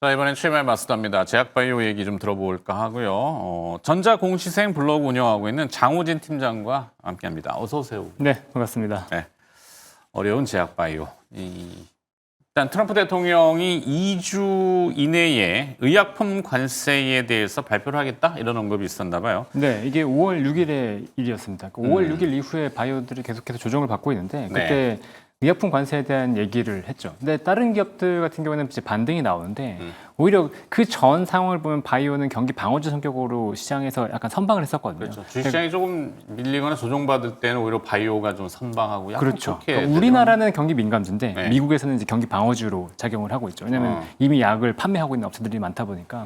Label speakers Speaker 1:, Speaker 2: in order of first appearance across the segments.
Speaker 1: 자, 이번엔 최말 마스터입니다. 제약바이오 얘기 좀 들어볼까 하고요. 전자공시생 블로그 운영하고 있는 장호진 팀장과 함께합니다. 어서 오세요.
Speaker 2: 네, 반갑습니다.
Speaker 1: 네, 어려운 제약바이오. 일단 트럼프 대통령이 2주 이내에 의약품 관세에 대해서 발표를 하겠다 이런 언급이 있었나 봐요.
Speaker 2: 네, 이게 5월 6일의 일이었습니다. 5월 6일 이후에 바이오들이 계속해서 조정을 받고 있는데 그때 의약품 관세에 대한 얘기를 했죠. 근데 다른 기업들 같은 경우는 이제 반등이 나오는데 오히려 그 전 상황을 보면 바이오는 경기 방어주 성격으로 시장에서 약간 선방을 했었거든요.
Speaker 1: 그렇죠. 주시장이 조금 밀리거나 조정받을 때는 오히려 바이오가 좀 선방하고 약간
Speaker 2: 그렇죠.
Speaker 1: 그렇게
Speaker 2: 우리나라는 경기 민감주인데
Speaker 1: 네.
Speaker 2: 미국에서는 이제 경기 방어주로 작용을 하고 있죠. 왜냐하면 이미 약을 판매하고 있는 업체들이 많다 보니까.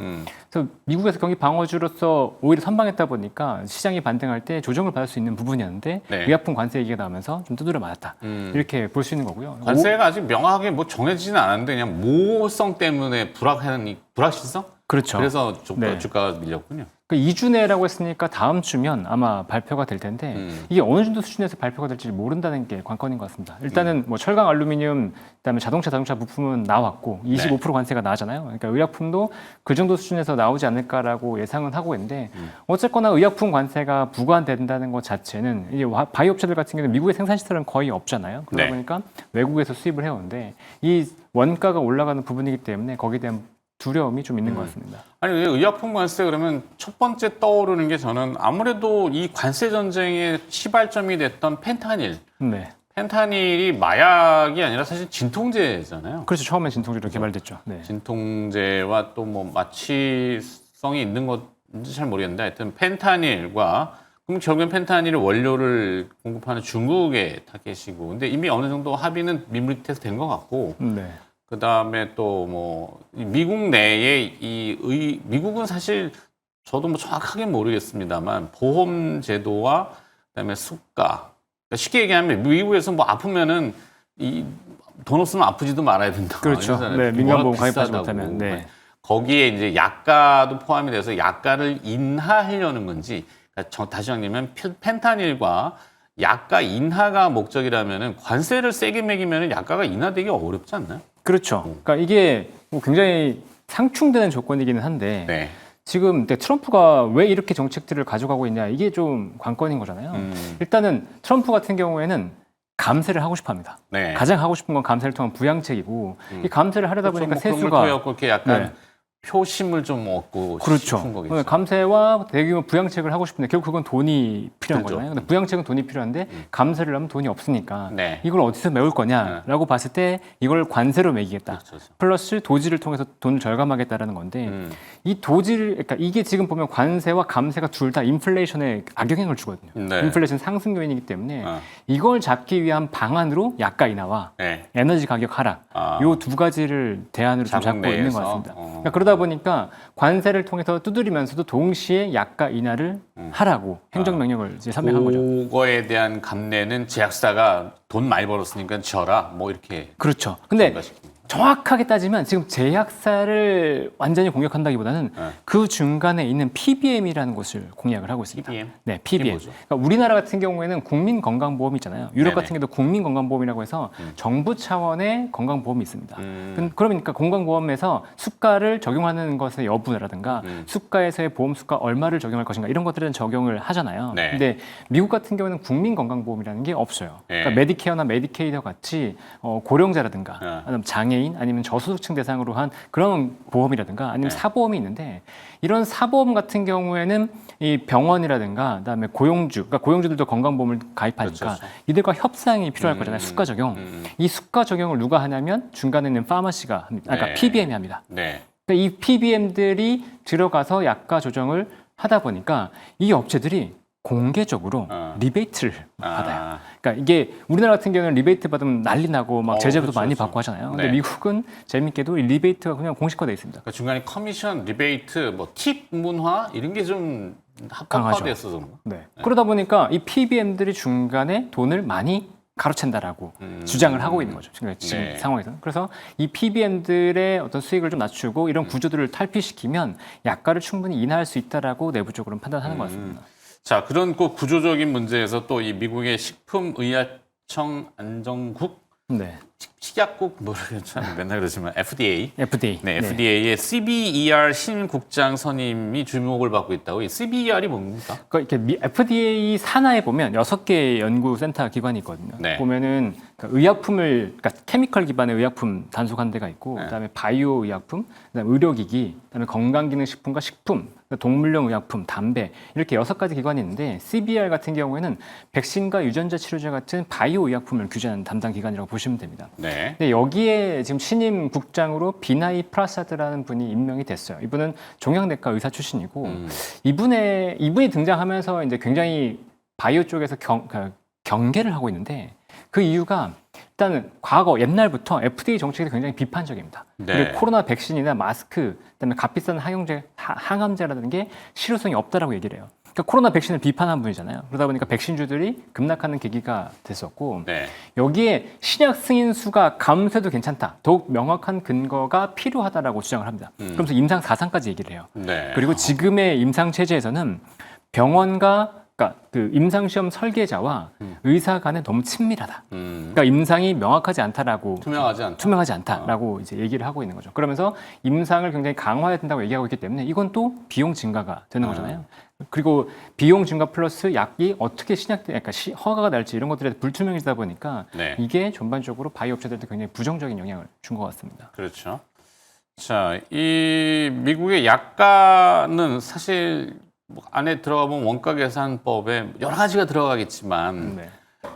Speaker 2: 그래서 미국에서 경기 방어주로서 오히려 선방했다 보니까 시장이 반등할 때 조정을 받을 수 있는 부분이었는데
Speaker 1: 네.
Speaker 2: 의약품 관세 얘기가 나오면서 좀 두드려 맞았다. 이렇게 볼 수 있는 거고요.
Speaker 1: 관세가 아직 명확하게 뭐 정해지지는 않았는데 그냥 모호성 때문에 불확실성?
Speaker 2: 그렇죠.
Speaker 1: 그래서
Speaker 2: 네.
Speaker 1: 주가가 밀렸군요.
Speaker 2: 그 2주 내라고 했으니까 다음 주면 아마 발표가 될 텐데 이게 어느 정도 수준에서 발표가 될지 모른다는 게 관건인 것 같습니다. 일단은 뭐 철강, 알루미늄, 그다음에 자동차 부품은 나왔고 25% 관세가 나잖아요. 그러니까 의약품도 그 정도 수준에서 나오지 않을까라고 예상은 하고 있는데 어쨌거나 의약품 관세가 부과된다는 것 자체는 이제 바이오 업체들 같은 경우는 미국의 생산 시설은 거의 없잖아요. 그러다
Speaker 1: 네.
Speaker 2: 보니까 외국에서 수입을 해오는데 이 원가가 올라가는 부분이기 때문에 거기에 대한 두려움이 좀 있는 것 같습니다.
Speaker 1: 아니 왜 의약품 관세 그러면 첫 번째 떠오르는 게 저는 아무래도 이 관세 전쟁의 시발점이 됐던 펜타닐.
Speaker 2: 네.
Speaker 1: 펜타닐이 마약이 아니라 사실 진통제잖아요.
Speaker 2: 그래서 처음에 진통제로 개발됐죠. 네.
Speaker 1: 진통제와 또 뭐 마취성이 있는 건지 잘 모르겠는데 하여튼 펜타닐과 그럼 결국엔 펜타닐의 원료를 공급하는 중국의 타겟이고 근데 이미 어느 정도 합의는 밀물밑에서 된 것 같고
Speaker 2: 네.
Speaker 1: 그 다음에 또 뭐 미국 내에 미국은 사실 저도 뭐 정확하게 모르겠습니다만 보험 제도와 그다음에 수가 그러니까 쉽게 얘기하면 미국에서 뭐 아프면은 돈 없으면 아프지도 말아야 된다.
Speaker 2: 그렇죠. 네, 민간보험 가입하지 못하면. 네.
Speaker 1: 거기에 이제 약가도 포함이 돼서 약가를 인하하려는 건지 그러니까 다시 정리하면 펜타닐과 약가 인하가 목적이라면은 관세를 세게 매기면은 약가가 인하되기 어렵지 않나요?
Speaker 2: 그렇죠. 그러니까 이게 뭐 굉장히 상충되는 조건이기는 한데
Speaker 1: 네.
Speaker 2: 지금 트럼프가 왜 이렇게 정책들을 가져가고 있냐 이게 좀 관건인 거잖아요. 일단은 트럼프 같은 경우에는 감세를 하고 싶어합니다.
Speaker 1: 네.
Speaker 2: 가장 하고 싶은 건 감세를 통한 부양책이고 이 감세를 하려다 보니까
Speaker 1: 뭐
Speaker 2: 세수가
Speaker 1: 그렇게 약간
Speaker 2: 네.
Speaker 1: 표심을 좀 얻고
Speaker 2: 그렇죠.
Speaker 1: 싶은 거겠죠.
Speaker 2: 감세와 대규모 부양책을 하고 싶은데 결국 그건 돈이 필요한
Speaker 1: 그렇죠.
Speaker 2: 거잖아요. 근데 부양책은 돈이 필요한데 감세를 하면 돈이 없으니까
Speaker 1: 네.
Speaker 2: 이걸 어디서 메울 거냐라고 봤을 때 이걸 관세로 매기겠다.
Speaker 1: 그렇죠.
Speaker 2: 플러스 도지를 통해서 돈을 절감하겠다라는 건데 이 도지를 그러니까 이게 지금 보면 관세와 감세가 둘 다 인플레이션에 악영향을 주거든요.
Speaker 1: 네.
Speaker 2: 인플레이션 상승 요인이기 때문에
Speaker 1: 어.
Speaker 2: 이걸 잡기 위한 방안으로 약가 인하와
Speaker 1: 네.
Speaker 2: 에너지 가격 하락 요 두 가지를 대안으로 좀 잡고 있는 것 같습니다. 그러니까 그러다 보니까 관세를 통해서 두드리면서도 동시에 약가 인하를 하라고 행정명령을 이제 선명한 거죠.
Speaker 1: 그거에 대한 감내는 제약사가 돈 많이 벌었으니까 져라 뭐 이렇게
Speaker 2: 그렇죠. 근데
Speaker 1: 전가시킵니다.
Speaker 2: 정확하게 따지면 지금 제약사를 완전히 공격한다기보다는 그 중간에 있는 PBM이라는 곳을 공략을 하고 있습니다.
Speaker 1: PBM?
Speaker 2: 네,
Speaker 1: 이게
Speaker 2: PBM.
Speaker 1: 뭐죠?
Speaker 2: 그러니까 우리나라 같은 경우에는 국민건강보험이 있잖아요. 유럽
Speaker 1: 네네.
Speaker 2: 같은 경우도 국민건강보험이라고 해서 정부 차원의 건강보험이 있습니다. 그러니까 건강보험에서 수가를 적용하는 것의 여부라든가 수가에서의 보험 수가 얼마를 적용할 것인가 이런 것들은 적용을 하잖아요.
Speaker 1: 네.
Speaker 2: 근데 미국 같은 경우는 국민건강보험이라는 게 없어요.
Speaker 1: 네.
Speaker 2: 그러니까 메디케어나 메디케이드와 같이 고령자라든가
Speaker 1: 네.
Speaker 2: 아니면 장애인 아니면 저소득층 대상으로 한 그런 보험이라든가 아니면
Speaker 1: 네.
Speaker 2: 사보험이 있는데 이런 사보험 같은 경우에는 이 병원이라든가 그다음에 고용주, 그러니까 고용주들도 건강보험을 가입하니까
Speaker 1: 그렇죠.
Speaker 2: 이들과 협상이 필요할 거잖아요. 수가 적용. 이 수가 적용을 누가 하냐면 중간에 있는 파마시가 합니다. 그러니까
Speaker 1: 네.
Speaker 2: PBM이 합니다.
Speaker 1: 네.
Speaker 2: 그러니까 이 PBM들이 들어가서 약가 조정을 하다 보니까 이 업체들이 공개적으로 리베이트를 받아요. 그러니까 이게 우리나라 같은 경우는 리베이트 받으면 난리 나고 막 제재도
Speaker 1: 그렇죠,
Speaker 2: 많이
Speaker 1: 그렇죠.
Speaker 2: 받고 하잖아요. 근데
Speaker 1: 네.
Speaker 2: 미국은 재밌게도 이 리베이트가 그냥 공식화되어 있습니다.
Speaker 1: 그러니까 중간에 커미션, 리베이트, 뭐 팁 문화 이런 게 좀
Speaker 2: 강하죠.
Speaker 1: 합법화됐어서 그런가?
Speaker 2: 네. 그러다 보니까 이 PBM들이 중간에 돈을 많이 가로챈다라고 주장을 하고 있는 거죠. 지금
Speaker 1: 네.
Speaker 2: 상황에서는. 그래서 이 PBM들의 어떤 수익을 좀 낮추고 이런 구조들을 탈피시키면 약가를 충분히 인하할 수 있다라고 내부적으로는 판단하는 것 같습니다.
Speaker 1: 자, 그런 그 구조적인 문제에서 또 이 미국의 식품의약청 안정국
Speaker 2: 네.
Speaker 1: 식약국 모르겠지만 맨날 그러지만 FDA.
Speaker 2: FDA.
Speaker 1: 네, FDA의 CBER 신국장 선임이 주목을 받고 있다고. 이 CBER이 뭡니까?
Speaker 2: 그러니까 이렇게 FDA 산하에 보면 6개의 연구센터 기관이 있거든요.
Speaker 1: 네.
Speaker 2: 보면은 그러니까 의약품을, 그러니까 케미컬 기반의 의약품 단속한 데가 있고,
Speaker 1: 네.
Speaker 2: 그다음에 바이오 의약품, 그다음에 의료기기, 그다음에 건강기능식품과 식품, 동물용 의약품, 담배 이렇게 6가지 기관이 있는데 CBR 같은 경우에는 백신과 유전자 치료제 같은 바이오 의약품을 규제하는 담당 기관이라고 보시면 됩니다.
Speaker 1: 네.
Speaker 2: 근데 여기에 지금 신임 국장으로 비나이 프라사드라는 분이 임명이 됐어요. 이분은 종양내과 의사 출신이고 이분이 등장하면서 이제 굉장히 바이오 쪽에서 경계를 하고 있는데 그 이유가 일단은 과거 옛날부터 FDA 정책이 굉장히 비판적입니다.
Speaker 1: 네.
Speaker 2: 그리고 코로나 백신이나 마스크, 그다음에 값비싼 항암제라는 게 실효성이 없다라고 얘기를 해요. 그러니까 코로나 백신을 비판한 분이잖아요. 그러다 보니까 백신주들이 급락하는 계기가 됐었고
Speaker 1: 네.
Speaker 2: 여기에 신약 승인 수가 감소해도 괜찮다. 더욱 명확한 근거가 필요하다라고 주장을 합니다. 그러면서 임상 4상까지 얘기를 해요.
Speaker 1: 네.
Speaker 2: 그리고 지금의 임상 체제에서는 병원과 그러니까 그 임상시험 설계자와 의사 간에 너무 친밀하다. 그러니까 임상이 명확하지 않다라고 투명하지 않다라고 이제 얘기를 하고 있는 거죠. 그러면서 임상을 굉장히 강화해야 된다고 얘기하고 있기 때문에 이건 또 비용 증가가 되는 거잖아요. 그리고 비용 증가 플러스 약이 어떻게 그러니까 허가가 날지 이런 것들에 불투명해지다 보니까
Speaker 1: 네.
Speaker 2: 이게 전반적으로 바이오 업체들한테 굉장히 부정적인 영향을 준 것 같습니다.
Speaker 1: 그렇죠. 자, 이 미국의 약가는 사실 뭐 안에 들어가 보면 원가 계산법에 여러 가지가 들어가겠지만
Speaker 2: 네.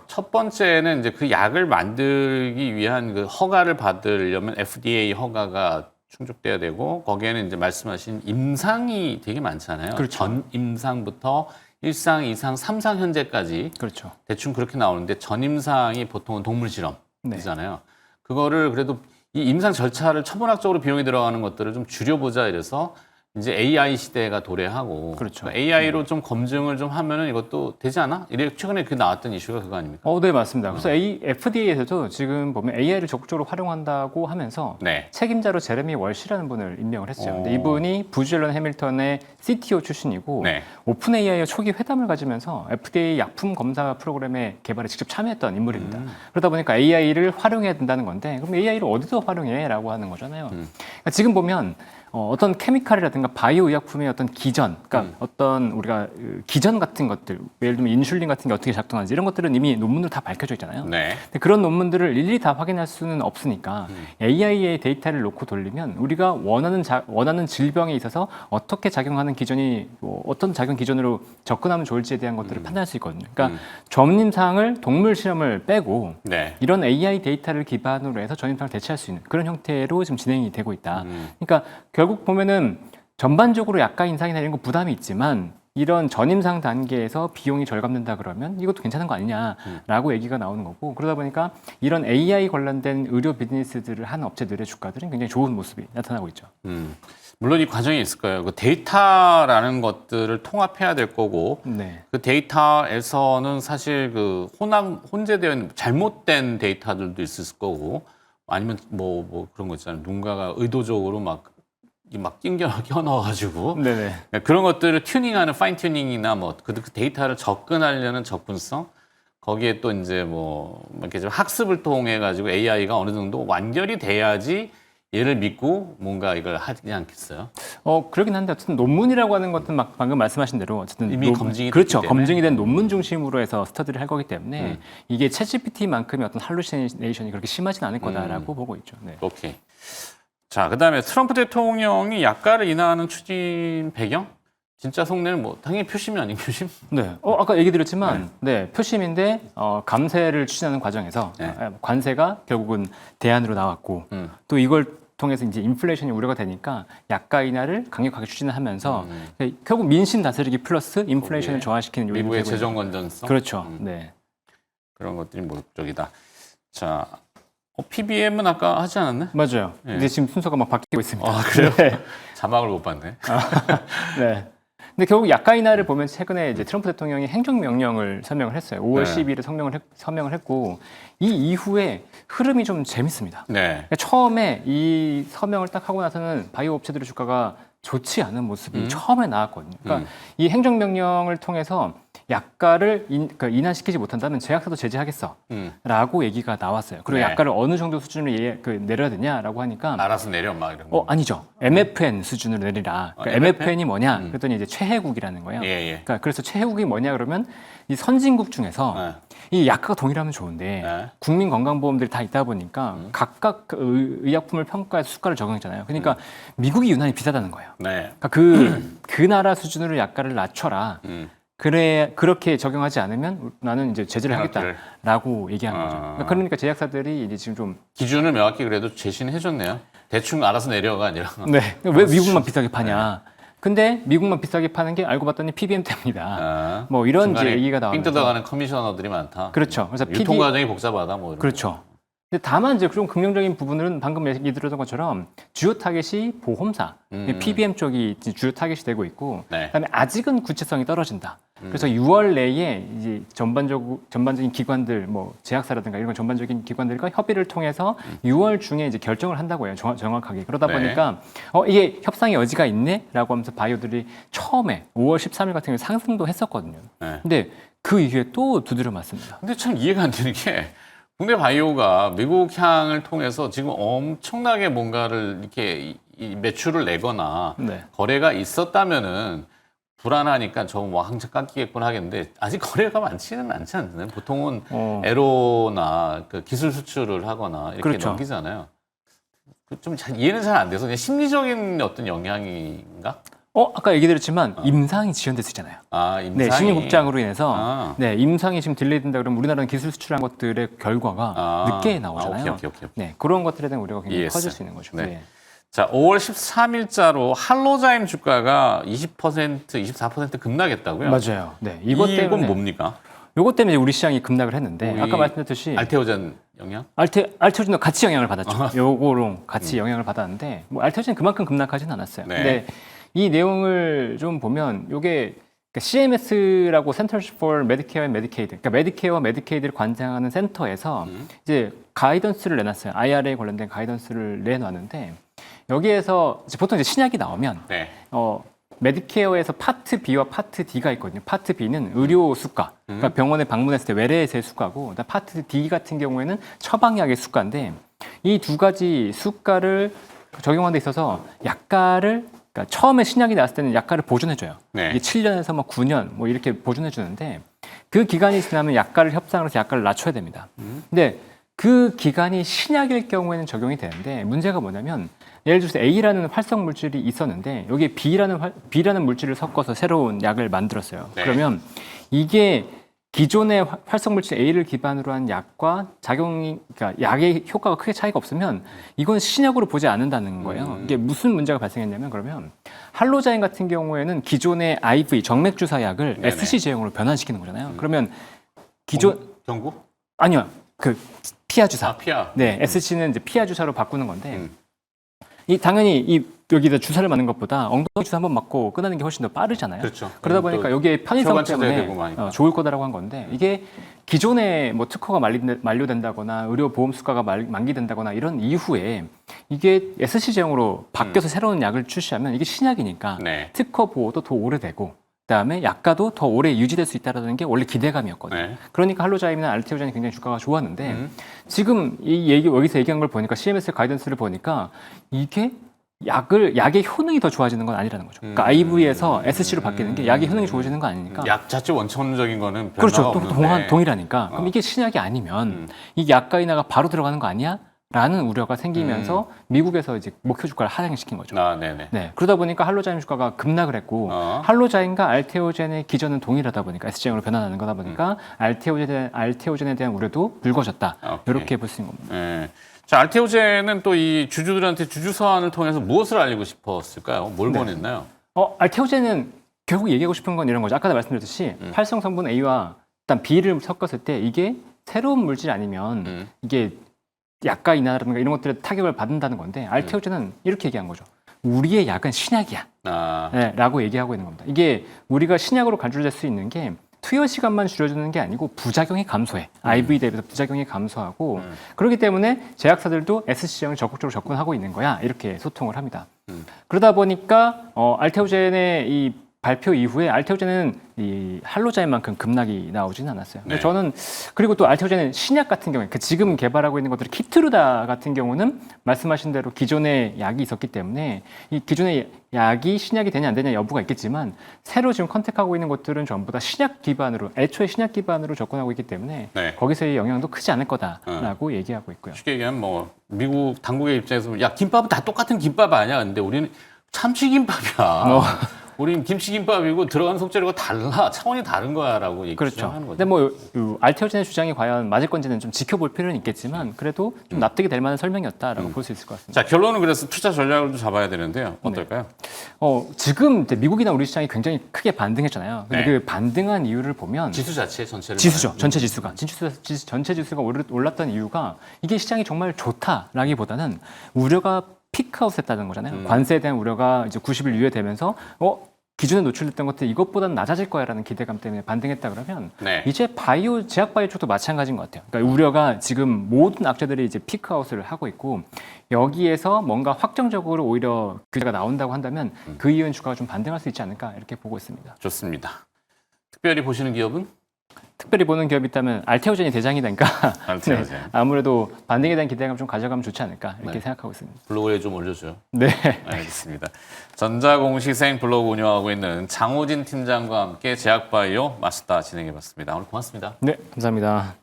Speaker 1: 첫 번째는 이제 그 약을 만들기 위한 그 허가를 받으려면 FDA 허가가 충족돼야 되고 거기에는 이제 말씀하신 임상이 되게 많잖아요.
Speaker 2: 그렇죠.
Speaker 1: 전 임상부터 1상, 2상, 3상 현재까지
Speaker 2: 그렇죠.
Speaker 1: 대충 그렇게 나오는데 전 임상이 보통은 동물 실험이잖아요. 그거를 그래도 이 임상 절차를 천문학적으로 비용이 들어가는 것들을 좀 줄여보자 이래서 이제 AI 시대가 도래하고
Speaker 2: 그렇죠.
Speaker 1: AI로 좀 검증을 좀 하면은 이것도 되지 않아? 이래 최근에 그 나왔던 이슈가 그거 아닙니까?
Speaker 2: 네, 맞습니다. 그래서 FDA에서도 지금 보면 AI를 적극적으로 활용한다고 하면서
Speaker 1: 네.
Speaker 2: 책임자로 제레미 월시라는 분을 임명을 했어요. 근데 이분이 부지 앨런 해밀턴의 CTO 출신이고
Speaker 1: 네.
Speaker 2: 오픈 AI와 초기 회담을 가지면서 FDA 약품 검사 프로그램의 개발에 직접 참여했던 인물입니다. 그러다 보니까 AI를 활용해야 된다는 건데 그럼 AI를 어디서 활용해? 라고 하는 거잖아요. 그러니까 지금 보면 어떤 케미칼이라든가 바이오 의약품의 어떤 기전, 그러니까 어떤 우리가 기전 같은 것들, 예를 들면 인슐린 같은 게 어떻게 작동하는지 이런 것들은 이미 논문으로 다 밝혀져 있잖아요.
Speaker 1: 네.
Speaker 2: 근데 그런 논문들을 일일이 다 확인할 수는 없으니까 AI의 데이터를 놓고 돌리면 우리가 원하는 질병에 있어서 어떻게 작용하는 기전이 어떤 작용 기전으로 접근하면 좋을지에 대한 것들을 판단할 수 있거든요. 그러니까 전임상을 동물 실험을 빼고
Speaker 1: 네.
Speaker 2: 이런 AI 데이터를 기반으로 해서 전임상을 대체할 수 있는 그런 형태로 지금 진행이 되고 있다. 그러니까 결국 보면은 전반적으로 약가 인상이나 이런 거 부담이 있지만 이런 전임상 단계에서 비용이 절감된다 그러면 이것도 괜찮은 거 아니냐라고 얘기가 나오는 거고 그러다 보니까 이런 AI 관련된 의료 비즈니스들을 하는 업체들의 주가들은 굉장히 좋은 모습이 나타나고 있죠.
Speaker 1: 물론 이 과정이 있을 거예요. 그 데이터라는 것들을 통합해야 될 거고
Speaker 2: 네.
Speaker 1: 그 데이터에서는 사실 그 혼재되어 있는 잘못된 데이터들도 있을 거고 아니면 뭐 그런 거 있잖아요. 누군가가 의도적으로 막 끼워 넣어가지고
Speaker 2: 네네.
Speaker 1: 그런 것들을 튜닝하는 파인 튜닝이나 그 데이터를 접근하려는 접근성 거기에 또 이제 이렇게 좀 학습을 통해 가지고 AI가 어느 정도 완결이 돼야지 얘를 믿고 뭔가 이걸 하지 않겠어요?
Speaker 2: 그러긴 한데 어쨌든 논문이라고 하는 것은 방금 말씀하신 대로 어쨌든
Speaker 1: 이미 검증이
Speaker 2: 그렇죠.
Speaker 1: 됐기 때문에.
Speaker 2: 검증이 된 논문 중심으로 해서 스터디를 할 거기 때문에 이게 챗GPT만큼의 어떤 할루시네이션이 그렇게 심하진 않을 거다라고 보고 있죠. 네.
Speaker 1: 오케이. 자, 그다음에 트럼프 대통령이 약가를 인하하는 추진 배경? 진짜 속내는 당연히 표심이 아닌 표심?
Speaker 2: 네. 아까 얘기 드렸지만, 네, 표심인데, 감세를 추진하는 과정에서,
Speaker 1: 네.
Speaker 2: 관세가 결국은 대안으로 나왔고, 또 이걸 통해서 이제 인플레이션이 우려가 되니까 약가 인하를 강력하게 추진을 하면서, 결국 민심 다스리기 플러스 인플레이션을 저하시키는 요인이
Speaker 1: 미국의
Speaker 2: 되고
Speaker 1: 재정
Speaker 2: 있는
Speaker 1: 건전성?
Speaker 2: 그렇죠. 네.
Speaker 1: 그런 것들이 목적이다. 자, PBM은 아까 하지 않았네?
Speaker 2: 맞아요.
Speaker 1: 네.
Speaker 2: 이제 지금 순서가 막 바뀌고 있습니다.
Speaker 1: 아, 그래요?
Speaker 2: 네.
Speaker 1: 자막을 못 봤네.
Speaker 2: 네. 근데 결국 약가 인하를 보면 최근에 이제 트럼프 대통령이 행정명령을 설명을 했어요. 5월
Speaker 1: 네.
Speaker 2: 10일에 서명을 했고 이 이후에 흐름이 좀 재밌습니다.
Speaker 1: 네.
Speaker 2: 그러니까 처음에 이 서명을 딱 하고 나서는 바이오 업체들의 주가가 좋지 않은 모습이 처음에 나왔거든요. 그러니까 이 행정명령을 통해서 약가를 그러니까 인하시키지 못한다면 제약사도 제재하겠어라고 얘기가 나왔어요. 그리고
Speaker 1: 네.
Speaker 2: 약가를 어느 정도 수준으로 내려야 되냐라고 하니까
Speaker 1: 알아서 내려 막 이런 거.
Speaker 2: 아니죠. MFN 수준으로 내리라. 그러니까 MFN이 뭐냐? 그랬더니 이제 최혜국이라는 거예요.
Speaker 1: 예.
Speaker 2: 그러니까 그래서 최혜국이 뭐냐 그러면 이 선진국 중에서
Speaker 1: 네.
Speaker 2: 이 약가가 동일하면 좋은데
Speaker 1: 네.
Speaker 2: 국민건강보험들이 다 있다 보니까 각각 그 의약품을 평가해서 수가를 적용했잖아요. 그러니까 미국이 유난히 비싸다는 거예요.
Speaker 1: 네.
Speaker 2: 그러니까 그 나라 수준으로 약가를 낮춰라. 그렇게 적용하지 않으면 나는 이제 제재를 하겠다라고 얘기한 거죠. 그러니까 제약사들이 이제 지금 좀
Speaker 1: 기준을 명확히 그래도 제시는 해줬네요. 대충 알아서 내려가 아니라.
Speaker 2: 네. 왜 미국만 비싸게 파냐? 근데 미국만 비싸게 파는 게 알고 봤더니 PBM 때문이다. 뭐 이런 이제 얘기가 나오면서
Speaker 1: 삥 뜯어가는 커미셔너들이 많다.
Speaker 2: 그렇죠. 그래서
Speaker 1: 유통 과정이 복잡하다 뭐. 이런
Speaker 2: 그렇죠. 근데 다만 이제 좀 긍정적인 부분은 방금 얘기 들었던 것처럼 주요 타겟이 보험사, PBM 쪽이 주요 타겟이 되고 있고,
Speaker 1: 네.
Speaker 2: 그다음에 아직은 구체성이 떨어진다. 그래서 6월 내에 이제 전반적인 기관들, 뭐 제약사라든가 이런 전반적인 기관들과 협의를 통해서 6월 중에 이제 결정을 한다고 해요. 정확하게. 그러다
Speaker 1: 네.
Speaker 2: 보니까 이게 협상의 여지가 있네라고 하면서 바이오들이 처음에 5월 13일 같은 경우에 상승도 했었거든요.
Speaker 1: 네.
Speaker 2: 근데 그 이후에 또 두드려 맞습니다.
Speaker 1: 근데 참 이해가 안 되는 게 국내 바이오가 미국 향을 통해서 지금 엄청나게 뭔가를 이렇게 이 매출을 내거나
Speaker 2: 네.
Speaker 1: 거래가 있었다면은 불안하니까 저거 뭐 항상 깎이겠구나 하겠는데 아직 거래가 많지는 않지 않나요? 보통은 애로나 그 기술 수출을 하거나 이렇게
Speaker 2: 그렇죠.
Speaker 1: 넘기잖아요. 좀 이해는 잘 안 돼서 그냥 심리적인 어떤 영향인가?
Speaker 2: 아까 얘기 드렸지만 임상이 지연됐었잖아요.
Speaker 1: 임상이.
Speaker 2: 네, 신입국장으로 인해서
Speaker 1: 네.
Speaker 2: 임상이 지금 딜레이 된다 그러면 우리나라는 기술 수출한 것들의 결과가 늦게 나오잖아요.
Speaker 1: 오케이.
Speaker 2: 네, 그런 것들에 대한 우려가 굉장히
Speaker 1: 이해했어요.
Speaker 2: 커질 수 있는 거죠.
Speaker 1: 네.
Speaker 2: 네.
Speaker 1: 자, 5월 13일자로 할로자임 주가가 20%, 24% 급락했다고요?
Speaker 2: 맞아요. 네, 이것
Speaker 1: 이건
Speaker 2: 때문에
Speaker 1: 뭡니까?
Speaker 2: 이것 때문에 우리 시장이 급락을 했는데
Speaker 1: 우리
Speaker 2: 아까 말씀드렸듯이
Speaker 1: 알테오젠 영향?
Speaker 2: 알테오젠도 같이 영향을 받았죠. 요거랑 같이 영향을 받았는데 뭐 알테오젠 그만큼 급락하지는 않았어요.
Speaker 1: 네.
Speaker 2: 근데 이 내용을 좀 보면 요게 CMS라고 Centers for Medicare and Medicaid, 그러니까 메디케어와 메디케이드를 관장하는 센터에서 이제 가이던스를 내놨어요. IRA에 관련된 가이던스를 내놨는데 여기에서 이제 보통 이제 신약이 나오면
Speaker 1: 네.
Speaker 2: 메디케어에서 파트 B와 파트 D가 있거든요. 파트 B는 의료 수가, 그러니까 병원에 방문했을 때 외래에서의 수가고, 파트 D 같은 경우에는 처방약의 수가인데 이 두 가지 수가를 적용하는 데 있어서 약가를 그러니까 처음에 신약이 나왔을 때는 약가를 보존해줘요.
Speaker 1: 네.
Speaker 2: 이게 7년에서 뭐 9년 뭐 이렇게 보존해주는데 그 기간이 지나면 약가를 협상을 해서 약가를 낮춰야 됩니다. 근데 그 기간이 신약일 경우에는 적용이 되는데 문제가 뭐냐면 예를 들어서 A라는 활성 물질이 있었는데 여기에 B라는 물질을 섞어서 새로운 약을 만들었어요.
Speaker 1: 네.
Speaker 2: 그러면 이게 기존의 활성 물질 A를 기반으로 한 약과 그러니까 약의 효과가 크게 차이가 없으면 이건 신약으로 보지 않는다는 거예요. 이게 무슨 문제가 발생했냐면 그러면 할로자인 같은 경우에는 기존의 IV 정맥 주사 약을
Speaker 1: 네네.
Speaker 2: SC 제형으로 변환시키는 거잖아요. 그러면 기존
Speaker 1: 경구?
Speaker 2: 아니요. 그 피하 주사.
Speaker 1: 피아.
Speaker 2: 네, SC는 이제 피하 주사로 바꾸는 건데 당연히 여기다 주사를 맞는 것보다 엉덩이 주사 한번 맞고 끝나는 게 훨씬 더 빠르잖아요.
Speaker 1: 그렇죠.
Speaker 2: 그러다 보니까 여기에 편의성
Speaker 1: 혈관 체제되고
Speaker 2: 때문에
Speaker 1: 하니까.
Speaker 2: 좋을 거다라고 한 건데 이게 기존에 뭐 특허가 만료된다거나 의료 보험 수가가 만기된다거나 이런 이후에 이게 SC 제형으로 바뀌어서 새로운 약을 출시하면 이게 신약이니까
Speaker 1: 네.
Speaker 2: 특허 보호도 더 오래되고 그다음에 약가도 더 오래 유지될 수 있다는 게 원래 기대감이었거든요.
Speaker 1: 네.
Speaker 2: 그러니까 할로자임이나 알테오젠이 굉장히 주가가 좋았는데 지금 여기서 얘기한 걸 보니까 CMS 가이던스를 보니까 이게 약의 효능이 더 좋아지는 건 아니라는 거죠. 그러니까 IV에서 SC로 바뀌는 게 약의 효능이 좋아지는 거 아니니까.
Speaker 1: 약 자체 원천적인 거는 변화가
Speaker 2: 그렇죠. 또
Speaker 1: 없는데.
Speaker 2: 동일하니까. 그럼 이게 신약이 아니면 이 약가 인하가 바로 들어가는 거 아니야? 라는 우려가 생기면서 미국에서 이제 목표 주가를 하향시킨 거죠.
Speaker 1: 네네.
Speaker 2: 네, 그러다 보니까 할로자인 주가가 급락을 했고 할로자인과 알테오젠의 기전은 동일하다 보니까 S제형으로 변환하는 거다 보니까 알테오젠에 대한 우려도 불거졌다.
Speaker 1: 오케이.
Speaker 2: 이렇게 볼 수 있는 겁니다.
Speaker 1: 네. 자, 알테오젠은 또 이 주주들한테 주주 서한을 통해서 무엇을 알리고 싶었을까요? 뭘 권했나요?
Speaker 2: 알테오젠은 결국 얘기하고 싶은 건 이런 거죠. 아까 말씀드렸듯이 활성 성분 A와 일단 B를 섞었을 때 이게 새로운 물질이 아니면 이게 약가 인하라든가 이런 것들에 타격을 받는다는 건데 알테오젠은 이렇게 얘기한 거죠. 우리의 약은 신약이야. 네, 라고 얘기하고 있는 겁니다. 이게 우리가 신약으로 간주될 수 있는 게 투여 시간만 줄여주는 게 아니고 부작용이 감소해. IV 대비해서 부작용이 감소하고 그렇기 때문에 제약사들도 SC형을 적극적으로 접근하고 있는 거야. 이렇게 소통을 합니다. 그러다 보니까 알테오젠의 이 발표 이후에 알테오젠은 이 할로자인만큼 급락이 나오지는 않았어요. 근데
Speaker 1: 네.
Speaker 2: 저는 그리고 또 알테오젠은 신약 같은 경우에 그 지금 개발하고 있는 것들이 키트루다 같은 경우는 말씀하신 대로 기존의 약이 있었기 때문에 이 기존의 약이 신약이 되냐 안 되냐 여부가 있겠지만 새로 지금 컨택하고 있는 것들은 전부 다 신약 기반으로 애초에 신약 기반으로 접근하고 있기 때문에
Speaker 1: 네.
Speaker 2: 거기서의 영향도 크지 않을 거다라고 얘기하고 있고요.
Speaker 1: 쉽게 얘기하면 뭐 미국 당국의 입장에서 보면 야 김밥은 다 똑같은 김밥 아니야. 근데 우리는 참치김밥이야. 우린 김치김밥이고 들어가는 속재료가 달라. 차원이 다른 거야라고 얘기
Speaker 2: 그렇죠.
Speaker 1: 주장하는 거죠.
Speaker 2: 근데 뭐 알테오젠의 주장이 과연 맞을 건지는 좀 지켜볼 필요는 있겠지만 그래도 좀 납득이 될 만한 설명이었다라고 볼 수 있을 것 같습니다.
Speaker 1: 자 결론은 그래서 투자 전략을 좀 잡아야 되는데요. 어떨까요?
Speaker 2: 지금 이제 미국이나 우리 시장이 굉장히 크게 반등했잖아요. 근데
Speaker 1: 네.
Speaker 2: 그 반등한 이유를 보면
Speaker 1: 지수 자체 전체를
Speaker 2: 지수죠.
Speaker 1: 말하는
Speaker 2: 전체 지수가. 전체 지수가 올랐던 이유가 이게 시장이 정말 좋다라기보다는 우려가 피크아웃했다는 거잖아요. 관세에 대한 우려가 이제 90일 유예되면서 기존에 노출됐던 것들 이것보다는 낮아질 거야라는 기대감 때문에 반등했다 그러면
Speaker 1: 네.
Speaker 2: 이제 제약 바이오 쪽도 마찬가지인 것 같아요. 그러니까 우려가 지금 모든 악재들이 이제 피크아웃을 하고 있고 여기에서 뭔가 확정적으로 오히려 규제가 나온다고 한다면 그 이후엔 주가가 좀 반등할 수 있지 않을까 이렇게 보고 있습니다.
Speaker 1: 좋습니다. 특별히 보시는 기업은?
Speaker 2: 특별히 보는 기업이 있다면 알테오젠이 대장이니까
Speaker 1: 알테오젠.
Speaker 2: 아무래도 반등에 대한 기대감 좀 가져가면 좋지 않을까 이렇게
Speaker 1: 네.
Speaker 2: 생각하고 있습니다.
Speaker 1: 블로그에 좀 올려줘요.
Speaker 2: 네.
Speaker 1: 알겠습니다. 전자공시생 블로그 운영하고 있는 장호진 팀장과 함께 제약바이오 마스터 진행해봤습니다. 오늘 고맙습니다.
Speaker 2: 네, 감사합니다.